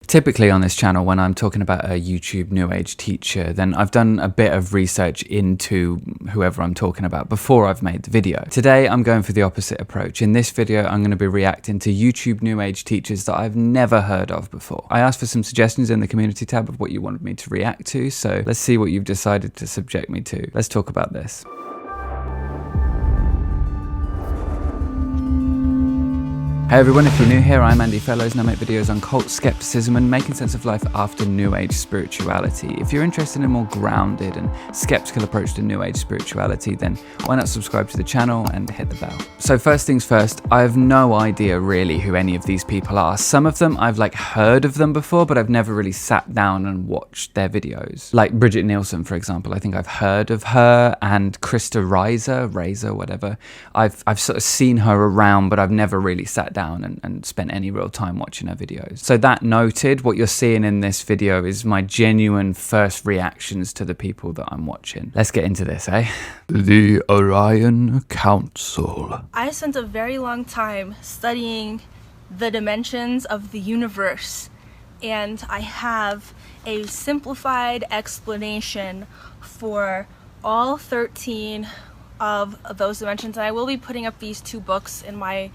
Typically on this channel, when I'm talking about a YouTube New Age teacher, then I've done a bit of research into whoever I'm talking about before I've made the video. Today, I'm going for the opposite approach. In this video, I'm going to be reacting to YouTube New Age teachers that I've never heard of before. I asked for some suggestions in the community tab of what you wanted me to react to, so let's see what you've decided to subject me to. Let's talk about this. Hey everyone, if you're new here, I'm Andy Fellows and I make videos on cult skepticism and making sense of life after New Age spirituality. If you're interested in a more grounded and skeptical approach to New Age spirituality, then why not subscribe to the channel and hit the bell. So first things first, I have no idea really who any of these people are. Some of them I've heard of them before, but I've never really sat down and watched their videos. Like BRIDGET NIELSON, for example. I think I've heard of her, and Krista Razor, whatever. I've sort of seen her around, but I've never really sat down and spent any real time watching her videos. So that noted, what you're seeing in this video is my genuine first reactions to the people that I'm watching. Let's get into this, eh? The Orion Council. I spent a very long time studying the dimensions of the universe, and I have a simplified explanation for all 13 of those dimensions, and I will be putting up these 2 books in my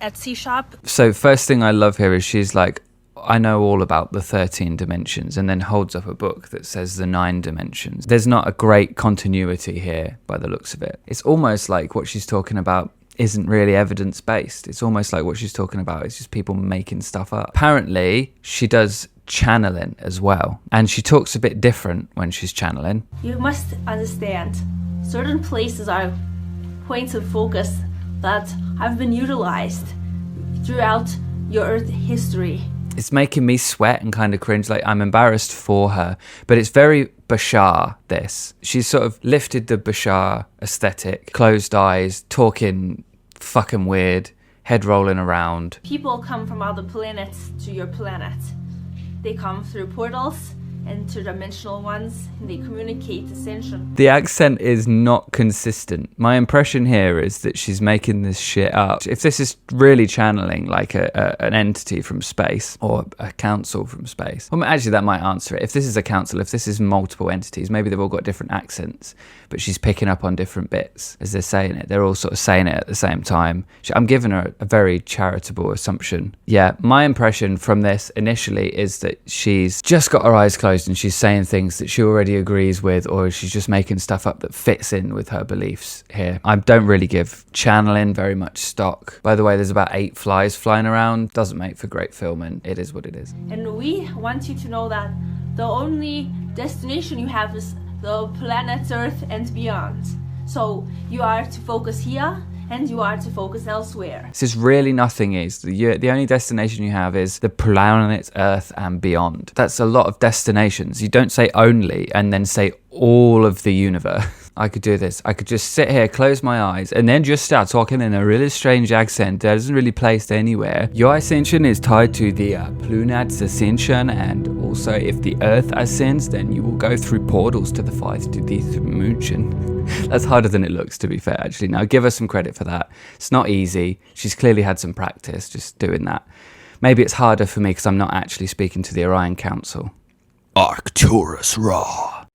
Etsy shop. So first thing I love here is she's like, I know all about the 13 dimensions, and then holds up a book that says the 9 dimensions. There's not a great continuity here by the looks of it. It's almost like what she's talking about isn't really evidence-based. It's almost like what she's talking about is just people making stuff up. Apparently, she does channeling as well, and she talks a bit different when she's channeling. You must understand, certain places are points of focus that have been utilized throughout your Earth history. It's making me sweat and kind of cringe. Like, I'm embarrassed for her, but it's very Bashar, this. She's sort of lifted the Bashar aesthetic, closed eyes, talking fucking weird, head rolling around. People come from other planets to your planet. They come through portals, interdimensional ones, and they communicate ascension. The accent is not consistent. My impression here is that she's making this shit up. If this is really channeling like an entity from space or a council from space, well, actually that might answer it. If this is a council, if this is multiple entities, maybe they've all got different accents, but she's picking up on different bits as they're saying it. They're all sort of saying it at the same time. I'm giving her a very charitable assumption. Yeah, my impression from this initially is that she's just got her eyes closed and she's saying things that she already agrees with, or she's just making stuff up that fits in with her beliefs here. I don't really give channeling very much stock. By the way, there's about 8 flies flying around. Doesn't make for great filming. It is what it is. And we want you to know that the only destination you have is the planet Earth and beyond. So you are to focus here, and you are to focus elsewhere. This is really nothing is. The only destination you have is the planet Earth and beyond. That's a lot of destinations. You don't say only and then say all of the universe. I could do this. I could just sit here, close my eyes, and then just start talking in a really strange accent that isn't really placed anywhere. Your ascension is tied to the planet's ascension, and also if the Earth ascends, then you will go through portals to the 5th dimension. That's harder than it looks, to be fair, actually. Now, give her some credit for that. It's not easy. She's clearly had some practice just doing that. Maybe it's harder for me because I'm not actually speaking to the Orion Council. ARCTURUS Raw.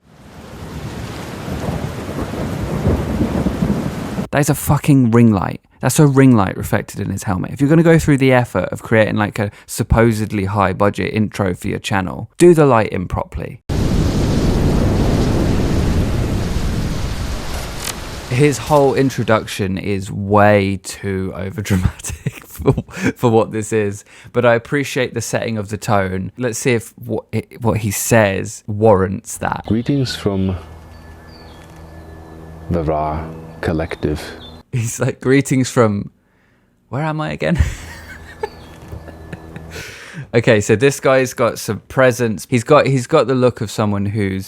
That is a fucking ring light. That's a ring light reflected in his helmet. If you're going to go through the effort of creating like a supposedly high budget intro for your channel, do the lighting properly. His whole introduction is way too overdramatic for what this is, but I appreciate the setting of the tone. Let's see if what he says warrants that. Greetings from the Ra Collective. He's like, greetings from, where am I again? Okay, so this guy's got some presence. He's got the look of someone who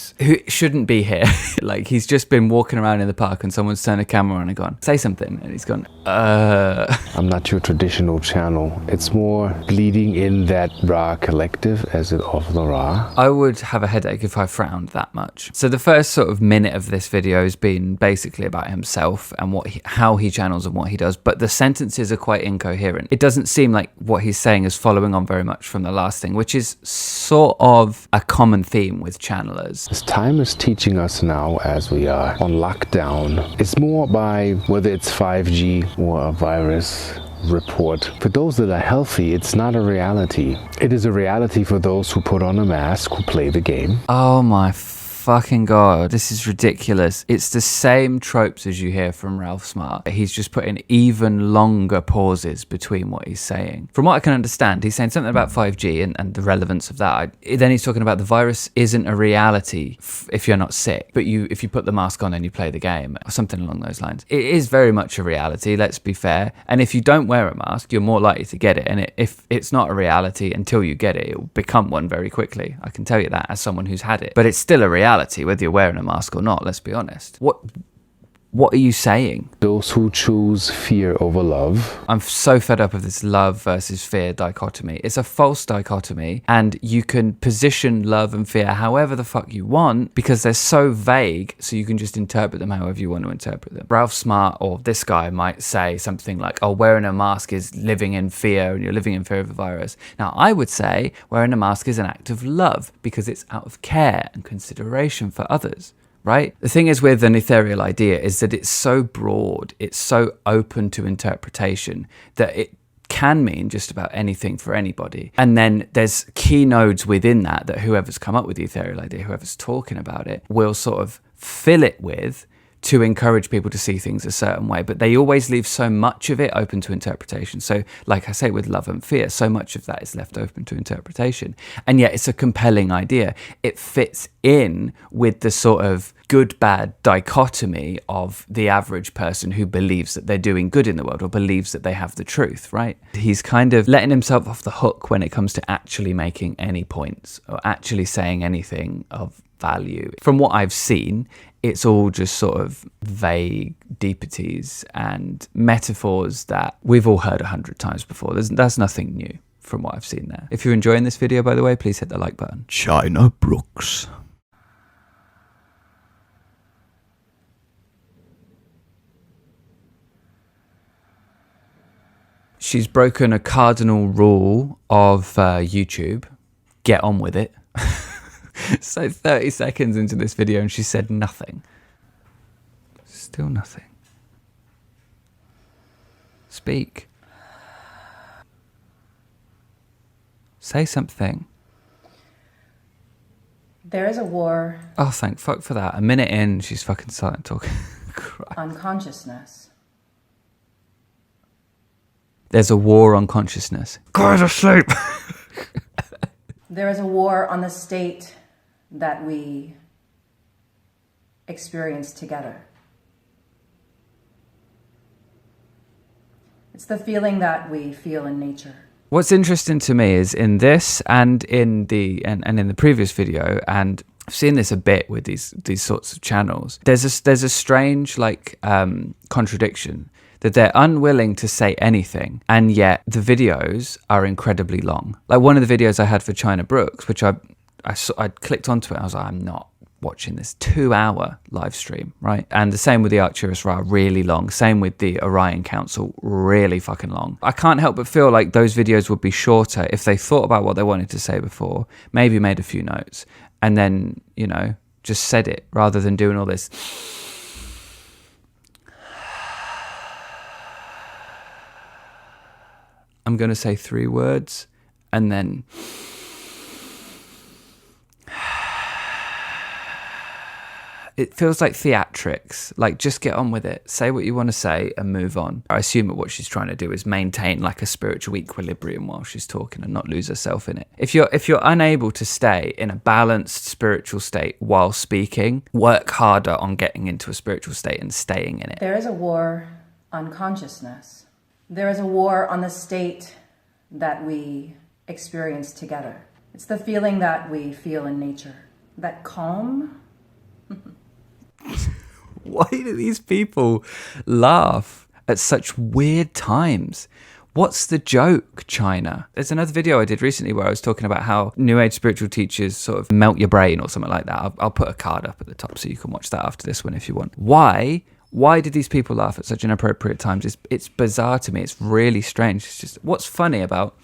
shouldn't be here. Like, he's just been walking around in the park and someone's turned a camera on and gone, say something, and he's gone, I'm not your traditional channel. It's more bleeding in that Ra collective as it of the Ra. I would have a headache if I frowned that much. So the first sort of minute of this video has been basically about himself and how he channels and what he does, but the sentences are quite incoherent. It doesn't seem like what he's saying is following on very much from from the last thing, which is sort of a common theme with channelers. As time is teaching us now, as we are on lockdown, it's more by whether it's 5G or a virus report. For those that are healthy, it's not a reality. It is a reality for those who put on a mask, who play the game. Oh my fucking god, this is ridiculous. It's the same tropes as you hear from Ralph Smart. He's just putting even longer pauses between what he's saying. From what I can understand, he's saying something about 5G and the relevance of that. Then he's talking about the virus isn't a reality if you're not sick, but if you put the mask on and you play the game, or something along those lines. It is very much a reality, let's be fair. And if you don't wear a mask, you're more likely to get it. And if it's not a reality until you get it, it will become one very quickly. I can tell you that as someone who's had it. But it's still a reality, whether you're wearing a mask or not, let's be honest. What are you saying? Those who choose fear over love. I'm so fed up of this love versus fear dichotomy. It's a false dichotomy, and you can position love and fear however the fuck you want because they're so vague, so you can just interpret them however you want to interpret them. Ralph Smart or this guy might say something like, oh, wearing a mask is living in fear and you're living in fear of the virus. Now, I would say wearing a mask is an act of love because it's out of care and consideration for others. Right? The thing is with an ethereal idea is that it's so broad, it's so open to interpretation that it can mean just about anything for anybody. And then there's key nodes within that whoever's come up with the ethereal idea, whoever's talking about it, will sort of fill it with to encourage people to see things a certain way. But they always leave so much of it open to interpretation. So like I say, with love and fear, so much of that is left open to interpretation. And yet it's a compelling idea. It fits in with the sort of good-bad dichotomy of the average person who believes that they're doing good in the world or believes that they have the truth, right? He's kind of letting himself off the hook when it comes to actually making any points or actually saying anything of value. From what I've seen, it's all just sort of vague deepities and metaphors that we've all heard 100 times before. That's nothing new from what I've seen there. If you're enjoying this video, by the way, please hit the like button. China Brooks. She's broken a cardinal rule of YouTube. Get on with it. So 30 seconds into this video and she said nothing. Still nothing. Speak. Say something. There is a war. Oh, thank fuck for that. A minute in, she's fucking starting talking. On consciousness. There's a war on consciousness. Go to sleep. There is a war on the state that we experience together. It's the feeling that we feel in nature. What's interesting to me is in this and in the and in the previous video, and I've seen this a bit with these sorts of channels. There's a strange contradiction that they're unwilling to say anything, and yet the videos are incredibly long. Like one of the videos I had for China Brooks, which I clicked onto it, I was like, I'm not watching this 2-hour live stream, right? And the same with the ARCTURUS Ra, really long. Same with the Orion Council, really fucking long. I can't help but feel like those videos would be shorter if they thought about what they wanted to say before, maybe made a few notes, and then, you know, just said it rather than doing all this. I'm going to say 3 words and then it feels like theatrics. Like, just get on with it. Say what you want to say and move on. I assume that what she's trying to do is maintain like a spiritual equilibrium while she's talking and not lose herself in it. If you're unable to stay in a balanced spiritual state while speaking, work harder on getting into a spiritual state and staying in it. There is a war on consciousness. There is a war on the state that we experience together. It's the feeling that we feel in nature. That calm. Why do these people laugh at such weird times? What's the joke, China? There's another video I did recently where I was talking about how New Age spiritual teachers sort of melt your brain or something like that. I'll put a card up at the top so you can watch that after this one if you want. Why did these people laugh at such inappropriate times? It's bizarre to me. It's really strange. It's just, what's funny about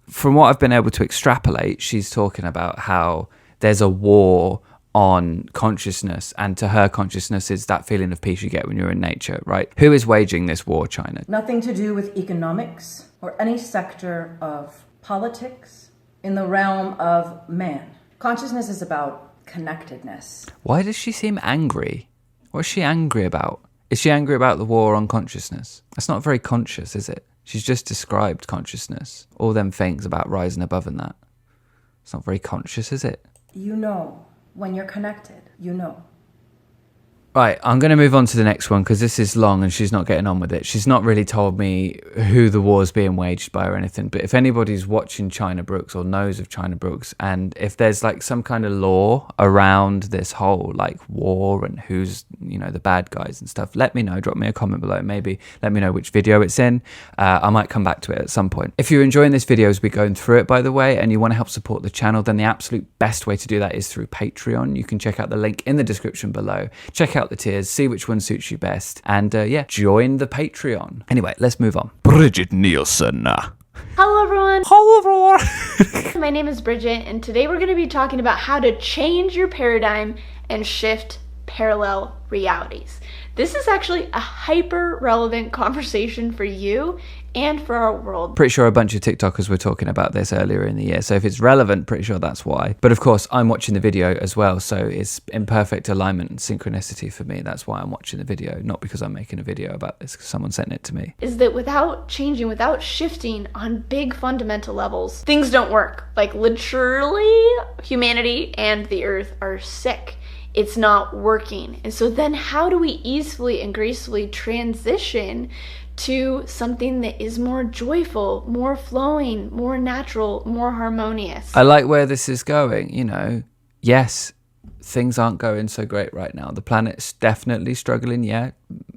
From what I've been able to extrapolate, she's talking about how there's a war on consciousness, and to her, consciousness is that feeling of peace you get when you're in nature, right? Who is waging this war, China? Nothing to do with economics or any sector of politics in the realm of man. Consciousness is about connectedness. Why does she seem angry? What's she angry about? Is she angry about the war on consciousness? That's not very conscious, is it? She's just described consciousness. All them things about rising above and that. It's not very conscious, is it? You know. When you're connected, you know. Right, I'm going to move on to the next one because this is long and she's not getting on with it. She's not really told me who the war's being waged by or anything, but if anybody's watching China Brooks or knows of China Brooks, and if there's like some kind of law around this whole like war and who's, you know, the bad guys and stuff, let me know. Drop me a comment below. Maybe let me know which video it's in. I might come back to it at some point. If you're enjoying this video as we're going through it, by the way, and you want to help support the channel, then the absolute best way to do that is through Patreon. You can check out the link in the description below. Check out the tiers, see which one suits you best, and yeah, join the Patreon. Anyway, let's move on. Bridget NIELSON. Hello everyone! Hello everyone! My name is Bridget, and today we're going to be talking about how to change your paradigm and shift parallel realities. This is actually a hyper-relevant conversation for you and for our world. Pretty sure a bunch of TikTokers were talking about this earlier in the year, so if it's relevant, pretty sure that's why. But of course, I'm watching the video as well, so it's in perfect alignment and synchronicity for me. That's why I'm watching the video, not because I'm making a video about this, because someone sent it to me. Is that without changing, without shifting on big fundamental levels, things don't work. Like literally, humanity and the earth are sick. It's not working. And so then how do we easily and gracefully transition to something that is more joyful, more flowing, more natural, more harmonious? I like where this is going, you know. Yes, things aren't going so great right now. The planet's definitely struggling, yeah,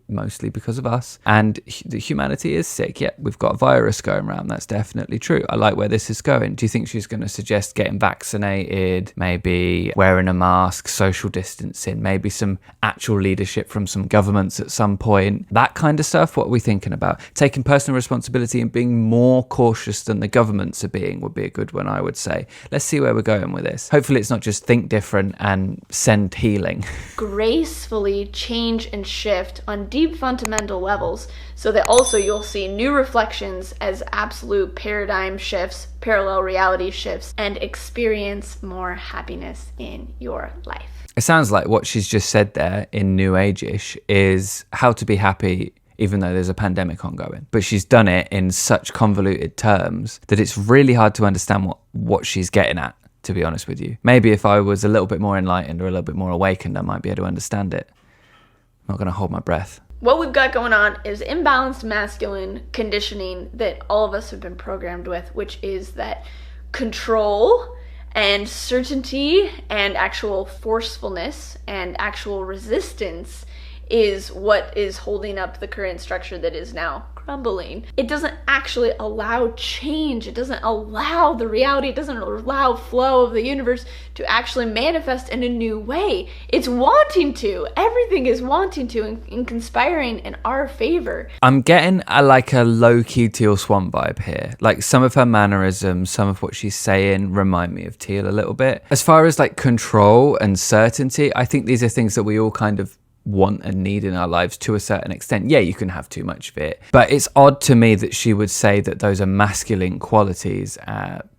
mostly because of us. And the humanity is sick, yeah, we've got a virus going around. That's definitely true. I like where this is going. Do you think she's going to suggest getting vaccinated, maybe wearing a mask, social distancing, maybe some actual leadership from some governments at some point? That kind of stuff, what are we thinking about? Taking personal responsibility and being more cautious than the governments are being would be a good one, I would say. Let's see where we're going with this. Hopefully it's not just think different and send healing. Gracefully change and shift on deep fundamental levels so that also you'll see new reflections as absolute paradigm shifts, parallel reality shifts, and experience more happiness in your life. It sounds like what she's just said there in New Age-ish is how to be happy even though there's a pandemic ongoing. But she's done it in such convoluted terms that it's really hard to understand what she's getting at, to be honest with you. Maybe if I was a little bit more enlightened or a little bit more awakened, I might be able to understand it. I'm not going to hold my breath. What we've got going on is imbalanced masculine conditioning that all of us have been programmed with, which is that control and certainty and actual forcefulness and actual resistance is what is holding up the current structure that is now crumbling. It doesn't actually allow change. It doesn't allow the reality. It doesn't allow flow of the universe to actually manifest in a new way. It's wanting to. Everything is wanting to and conspiring in our favor. I'm getting a low-key Teal Swan vibe here. Like some of her mannerisms, some of what she's saying remind me of Teal a little bit. As far as like control and certainty, I think these are things that we all kind of want and need in our lives to a certain extent. Yeah, you can have too much of it, but it's odd to me that she would say that those are masculine qualities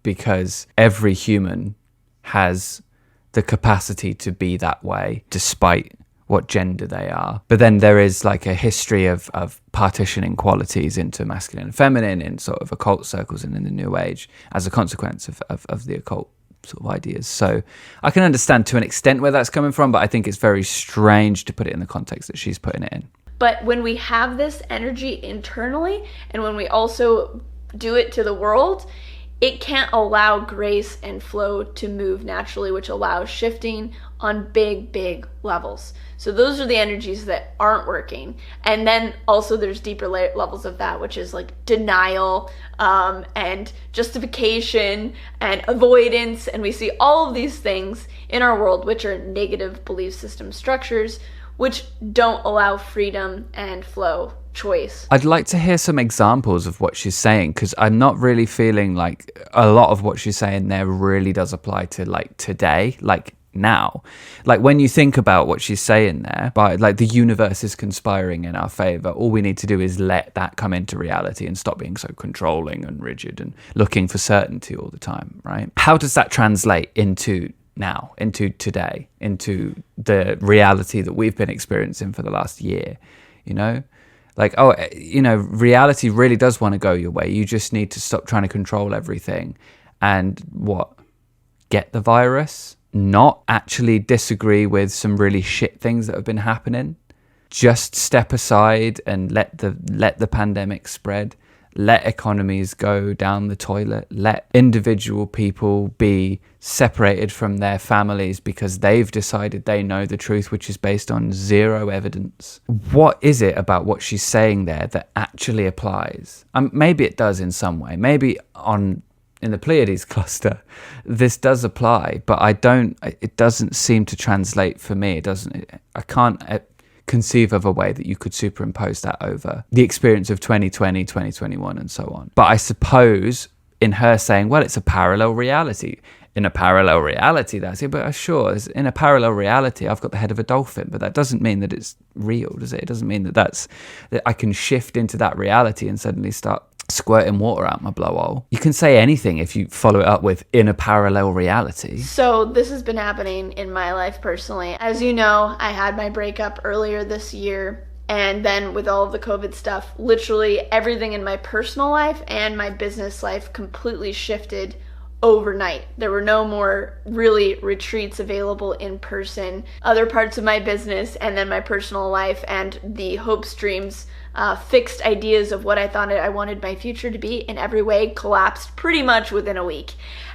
because every human has the capacity to be that way despite what gender they are. But then there is like a history of partitioning qualities into masculine and feminine in sort of occult circles and in the New Age as a consequence of the occult sort of ideas. So I can understand to an extent where that's coming from, but I think it's very strange to put it in the context that she's putting it in. But when we have this energy internally and when we also do it to the world, it can't allow grace and flow to move naturally, which allows shifting on big levels. So those are the energies that aren't working. And then also there's deeper levels of that, which is like denial and justification and avoidance. And we see all of these things in our world, which are negative belief system structures, which don't allow freedom and flow, choice. I'd like to hear some examples of what she's saying, because I'm not really feeling like a lot of what she's saying there really does apply to like today, like now. Like when you think about what she's saying there, by like the universe is conspiring in our favor, all we need to do is let that come into reality and stop being so controlling and rigid and looking for certainty all the time, right? How does that translate into now, into today, into the reality that we've been experiencing for the last year, you know? Like, oh, you know, reality really does want to go your way. You just need to stop trying to control everything and get the virus, not actually disagree with some really shit things that have been happening. Just step aside and let the pandemic spread. Let economies go down the toilet. Let individual people be separated from their families because they've decided they know the truth, which is based on zero evidence. What is it about what she's saying there that actually applies? Maybe it does in some way. Maybe in the Pleiades cluster, this does apply, but it doesn't seem to translate for me. I can't conceive of a way that you could superimpose that over the experience of 2020, 2021, and so on. But I suppose in her saying, well, it's a parallel reality. In a parallel reality, that's it. But sure, in a parallel reality, I've got the head of a dolphin, but that doesn't mean that it's real, does it? It doesn't mean that I can shift into that reality and suddenly start squirting water out my blowhole. You can say anything if you follow it up with in a parallel reality. So this has been happening in my life personally. As you know, I had my breakup earlier this year, and then with all of the COVID stuff, literally everything in my personal life and my business life completely shifted overnight. There were no more really retreats available in person. Other parts of my business and then my personal life and the hopes, dreams, fixed ideas of what I thought I wanted my future to be in every way collapsed pretty much within a week.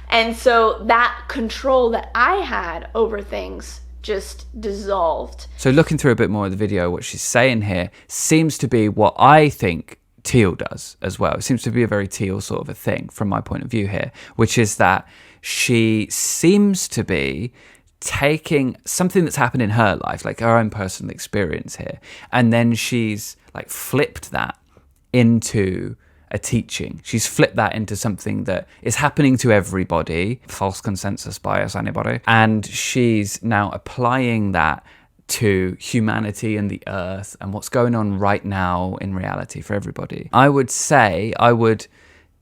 And so that control that I had over things just dissolved. So looking through a bit more of the video, what she's saying here seems to be what I think Teal does as well. It seems to be a very Teal sort of a thing from my point of view here, which is that she seems to be taking something that's happened in her life, like her own personal experience here, and then she's like flipped that into a teaching. She's flipped that into something that is happening to everybody, false consensus bias, anybody, and she's now applying that to humanity and the earth and what's going on right now in reality for everybody. I would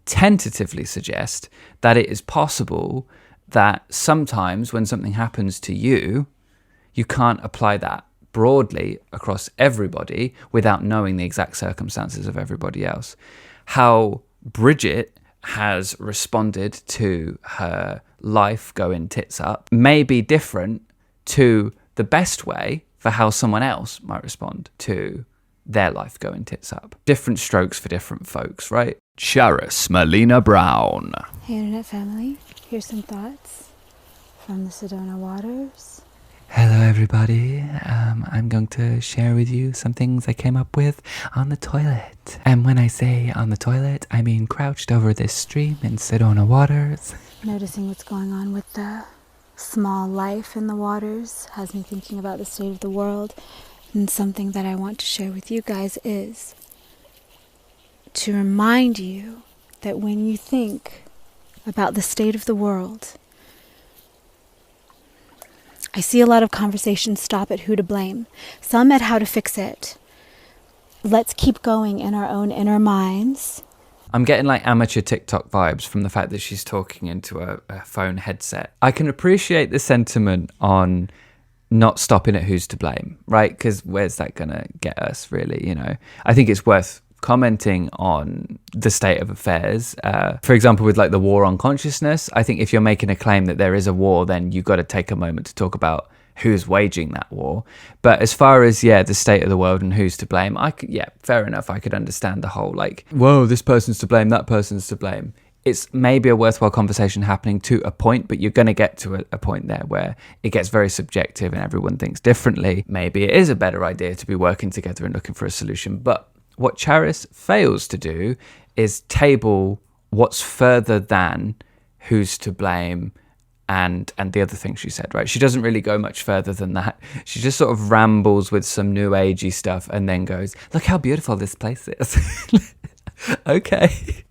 tentatively suggest that it is possible that sometimes when something happens to you, you can't apply that broadly across everybody without knowing the exact circumstances of everybody else. How Bridget has responded to her life going tits up may be different to the best way for how someone else might respond to their life going tits up. Different strokes for different folks, right? Charis, Melina Brown. Hey Internet family, here's some thoughts from the Sedona waters. Hello everybody, I'm going to share with you some things I came up with on the toilet. And when I say on the toilet, I mean crouched over this stream in Sedona waters. Noticing what's going on with the small life in the waters has me thinking about the state of the world. And something that I want to share with you guys is to remind you that when you think about the state of the world, I see a lot of conversations stop at who to blame, some at how to fix it. Let's keep going in our own inner minds. I'm getting like amateur TikTok vibes from the fact that she's talking into a phone headset. I can appreciate the sentiment on not stopping at who's to blame, right? Because where's that going to get us, really, you know? I think it's worth commenting on the state of affairs. For example, with like the war on consciousness, I think if you're making a claim that there is a war, then you've got to take a moment to talk about who's waging that war. But as far as, the state of the world and who's to blame, fair enough. I could understand the whole like, whoa, this person's to blame, that person's to blame. It's maybe a worthwhile conversation happening to a point, but you're going to get to a point there where it gets very subjective and everyone thinks differently. Maybe it is a better idea to be working together and looking for a solution. But what Charis fails to do is table what's further than who's to blame and the other thing she said, right? She doesn't really go much further than that. She just sort of rambles with some new agey stuff and then goes, look how beautiful this place is. Okay.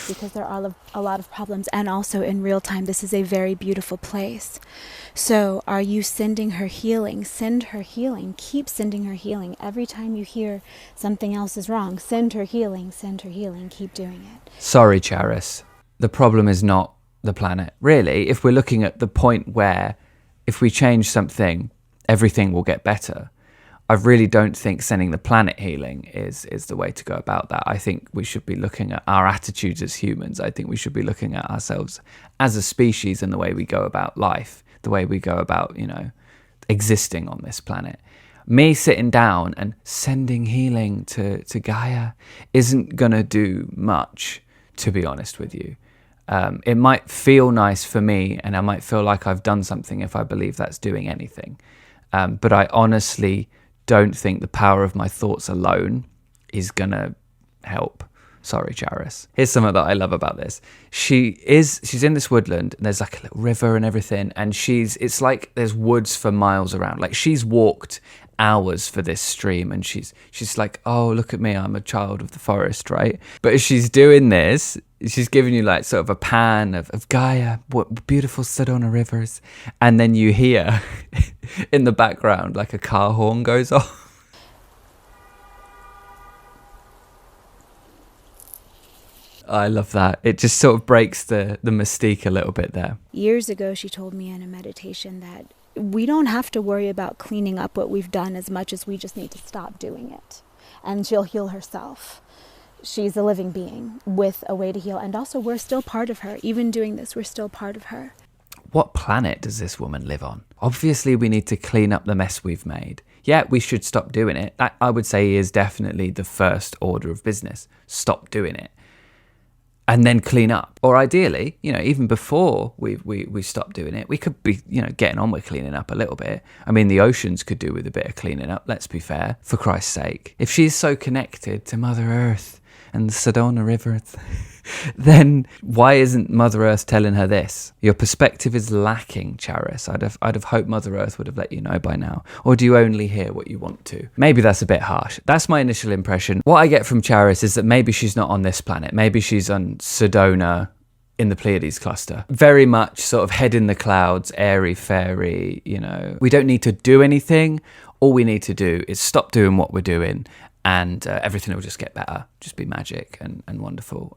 Because there are a lot of problems, and also in real time, this is a very beautiful place. So are you sending her healing? Send her healing. Keep sending her healing. Every time you hear something else is wrong, send her healing, send her healing. Keep doing it. Sorry, Charis. The problem is not the planet. Really, if we're looking at the point where if we change something, everything will get better, I really don't think sending the planet healing is the way to go about that. I think we should be looking at our attitudes as humans. I think we should be looking at ourselves as a species and the way we go about life, the way we go about, existing on this planet. Me sitting down and sending healing to Gaia isn't going to do much, to be honest with you. It might feel nice for me, and I might feel like I've done something if I believe that's doing anything. But I honestly don't think the power of my thoughts alone is gonna help. Sorry, Charis. Here's something that I love about this. She's in this woodland, and there's like a little river and everything, and it's like there's woods for miles around. Like, she's walked hours for this stream, and she's like, oh, look at me, I'm a child of the forest, right? But as she's doing this, she's giving you like sort of a pan of Gaia, what beautiful Sedona rivers, and then you hear in the background like a car horn goes off. I love that. It just sort of breaks the mystique a little bit there. Years ago, she told me in a meditation that we don't have to worry about cleaning up what we've done as much as we just need to stop doing it. And she'll heal herself. She's a living being with a way to heal. And also, we're still part of her. Even doing this, we're still part of her. What planet does this woman live on? Obviously, we need to clean up the mess we've made. Yeah, we should stop doing it. That, I would say, is definitely the first order of business. Stop doing it. And then clean up. Or ideally, even before we stop doing it, we could be, getting on with cleaning up a little bit. I mean, the oceans could do with a bit of cleaning up, let's be fair, for Christ's sake. If she's so connected to Mother Earth and the Sedona River, then why isn't Mother Earth telling her this? Your perspective is lacking, Charis. I'd have hoped Mother Earth would have let you know by now. Or do you only hear what you want to? Maybe that's a bit harsh. That's my initial impression. What I get from Charis is that maybe she's not on this planet. Maybe she's on Sedona in the Pleiades cluster. Very much sort of head in the clouds, airy-fairy, We don't need to do anything. All we need to do is stop doing what we're doing, and everything will just get better, just be magic and wonderful.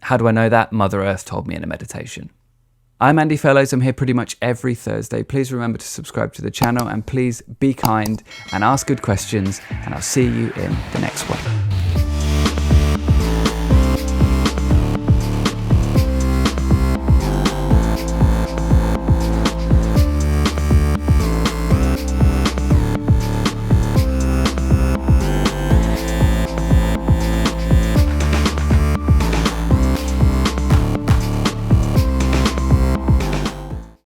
How do I know that? Mother Earth told me in a meditation. I'm Andy Fellows. I'm here pretty much every Thursday. Please remember to subscribe to the channel, and please be kind and ask good questions, and I'll see you in the next one.